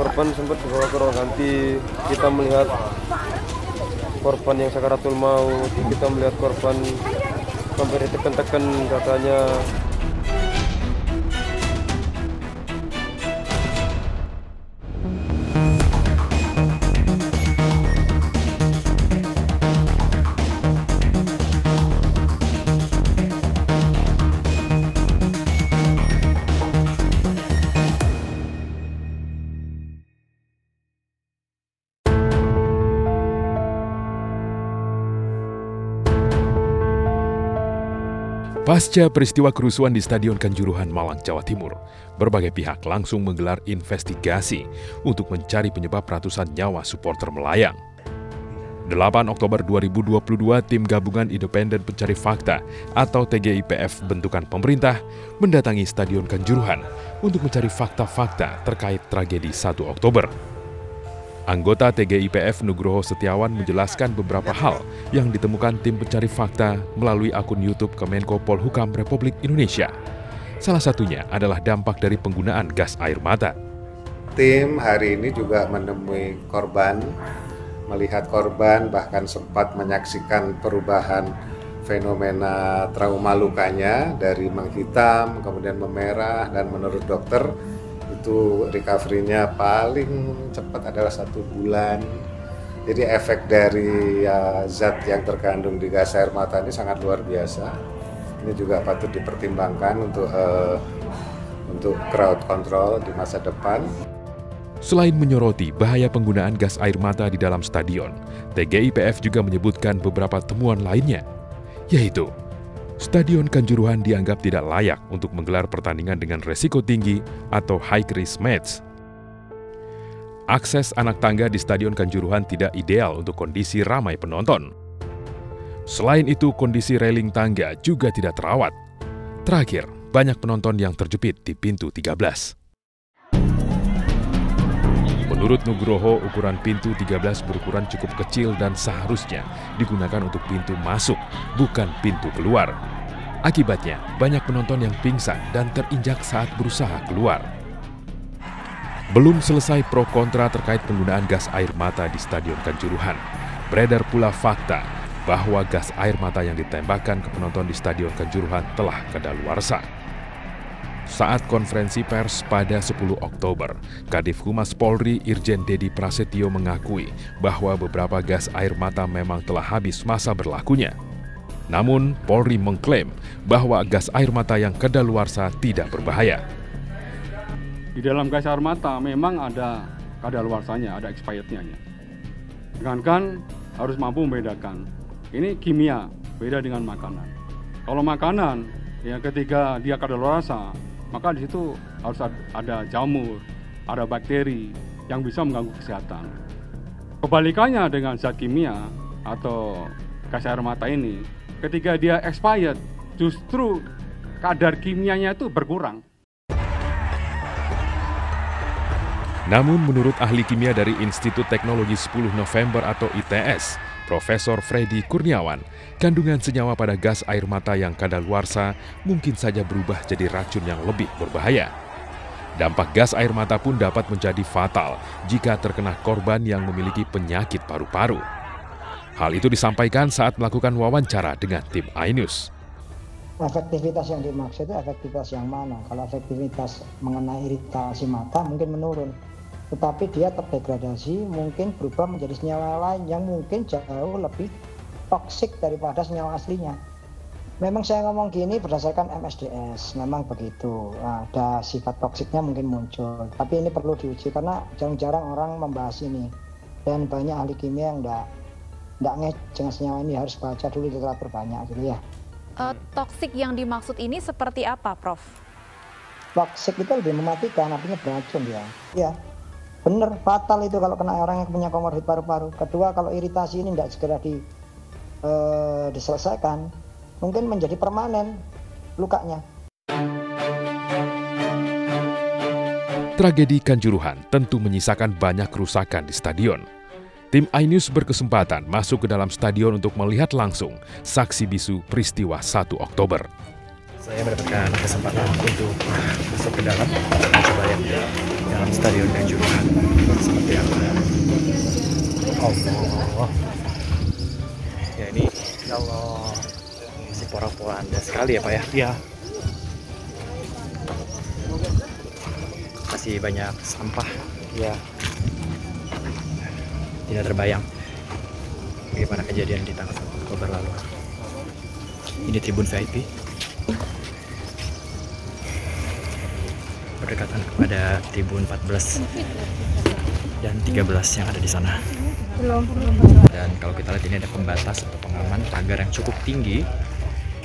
Korban sempat dibawa ke ruang ganti. Kita melihat korban yang sakaratul maut. Kita melihat korban sampai ditekan-tekan dadanya. Pasca peristiwa kerusuhan di Stadion Kanjuruhan, Malang, Jawa Timur, berbagai pihak langsung menggelar investigasi untuk mencari penyebab ratusan nyawa supporter melayang. 8 Oktober 2022, Tim Gabungan Independen Pencari Fakta atau TGIPF bentukan pemerintah mendatangi Stadion Kanjuruhan untuk mencari fakta-fakta terkait tragedi 1 Oktober. Anggota TGIPF Nugroho Setiawan menjelaskan beberapa hal yang ditemukan tim pencari fakta melalui akun YouTube Kemenko Polhukam Republik Indonesia. Salah satunya adalah dampak dari penggunaan gas air mata. Tim hari ini juga menemui korban, melihat korban, bahkan sempat menyaksikan perubahan fenomena trauma lukanya dari menghitam, kemudian memerah, dan menurut dokter itu recovery-nya paling cepat adalah 1 bulan. Jadi efek dari zat yang terkandung di gas air mata ini sangat luar biasa. Ini juga patut dipertimbangkan untuk crowd control di masa depan. Selain menyoroti bahaya penggunaan gas air mata di dalam stadion, TGIPF juga menyebutkan beberapa temuan lainnya, yaitu Stadion Kanjuruhan dianggap tidak layak untuk menggelar pertandingan dengan resiko tinggi atau high risk match. Akses anak tangga di Stadion Kanjuruhan tidak ideal untuk kondisi ramai penonton. Selain itu, kondisi railing tangga juga tidak terawat. Terakhir, banyak penonton yang terjepit di pintu 13. Menurut Nugroho, ukuran pintu 13 berukuran cukup kecil dan seharusnya digunakan untuk pintu masuk, bukan pintu keluar. Akibatnya, banyak penonton yang pingsan dan terinjak saat berusaha keluar. Belum selesai pro kontra terkait penggunaan gas air mata di Stadion Kanjuruhan, beredar pula fakta bahwa gas air mata yang ditembakkan ke penonton di Stadion Kanjuruhan telah kadaluarsa. Saat konferensi pers pada 10 Oktober, Kadif Humas Polri Irjen Dedi Prasetyo mengakui bahwa beberapa gas air mata memang telah habis masa berlakunya. Namun, Polri mengklaim bahwa gas air mata yang kadaluarsa tidak berbahaya. Di dalam gas air mata memang ada kadaluarsanya, ada expirednya. Kan harus mampu membedakan. Ini kimia, beda dengan makanan. Kalau makanan, ya ketika dia kadaluarsa, maka di situ harus ada jamur, ada bakteri yang bisa mengganggu kesehatan. Kebalikannya dengan zat kimia atau gas air mata ini, ketika dia expired, justru kadar kimianya itu berkurang. Namun menurut ahli kimia dari Institut Teknologi 10 November atau ITS, Profesor Freddy Kurniawan, kandungan senyawa pada gas air mata yang kadaluarsa mungkin saja berubah jadi racun yang lebih berbahaya. Dampak gas air mata pun dapat menjadi fatal jika terkena korban yang memiliki penyakit paru-paru. Hal itu disampaikan saat melakukan wawancara dengan tim iNews. Efektivitas yang dimaksud itu efektivitas yang mana? Kalau efektivitas mengenai iritasi mata mungkin menurun. Tetapi dia terdegradasi, mungkin berubah menjadi senyawa lain yang mungkin jauh lebih toksik daripada senyawa aslinya. Memang saya ngomong gini berdasarkan MSDS, memang begitu. Ada sifat toksiknya mungkin muncul, tapi ini perlu diuji karena jarang-jarang orang membahas ini. Dan banyak ahli kimia yang nggak ngeceng senyawa ini, harus baca dulu literatur banyak gitu ya. Toksik yang dimaksud ini seperti apa, Prof? Toksik itu lebih mematikan, artinya beracun ya. Ya, bener, fatal itu kalau kena orang yang punya komorbid paru-paru. Kedua, kalau iritasi ini tidak segera diselesaikan, mungkin menjadi permanen lukanya. Tragedi Kanjuruhan tentu menyisakan banyak kerusakan di stadion. Tim iNews berkesempatan masuk ke dalam stadion untuk melihat langsung saksi bisu peristiwa 1 Oktober. Saya mendapatkan kesempatan untuk masuk ke dalam dan coba lihat dalam Stadion Kanjuruhan seperti apa. Allah. Ya ini ya Allah, masih porak-poranda sekali ya Pak ya. Iya. Masih banyak sampah. Ya. Tidak terbayang bagaimana kejadian di tanggal 1 Oktober lalu. Ini tribun VIP. Berdekatan kepada tribun 14 dan 13 yang ada di sana. Dan kalau kita lihat ini ada pembatas atau pengaman pagar yang cukup tinggi.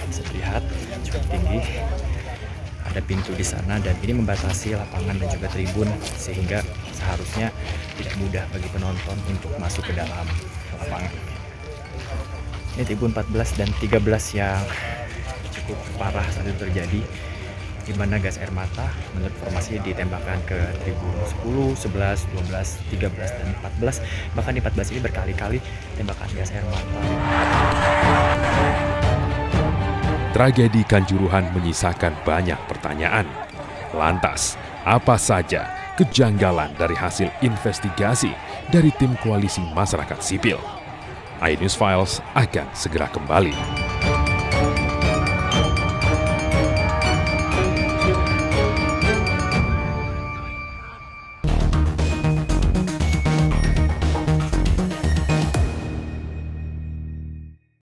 Bisa dilihat cukup tinggi. Ada pintu di sana dan ini membatasi lapangan dan juga tribun sehingga seharusnya tidak mudah bagi penonton untuk masuk ke dalam lapangan. Ini tribun 14 dan 13 yang cukup parah saat itu terjadi, di mana gas air mata menurut informasi ditembakkan ke tribun 10, 11, 12, 13, dan 14. Bahkan di 14 ini berkali-kali tembakan gas air mata. Tragedi Kanjuruhan menyisakan banyak pertanyaan. Lantas, apa saja kejanggalan dari hasil investigasi dari tim koalisi masyarakat sipil? iNews Files akan segera kembali.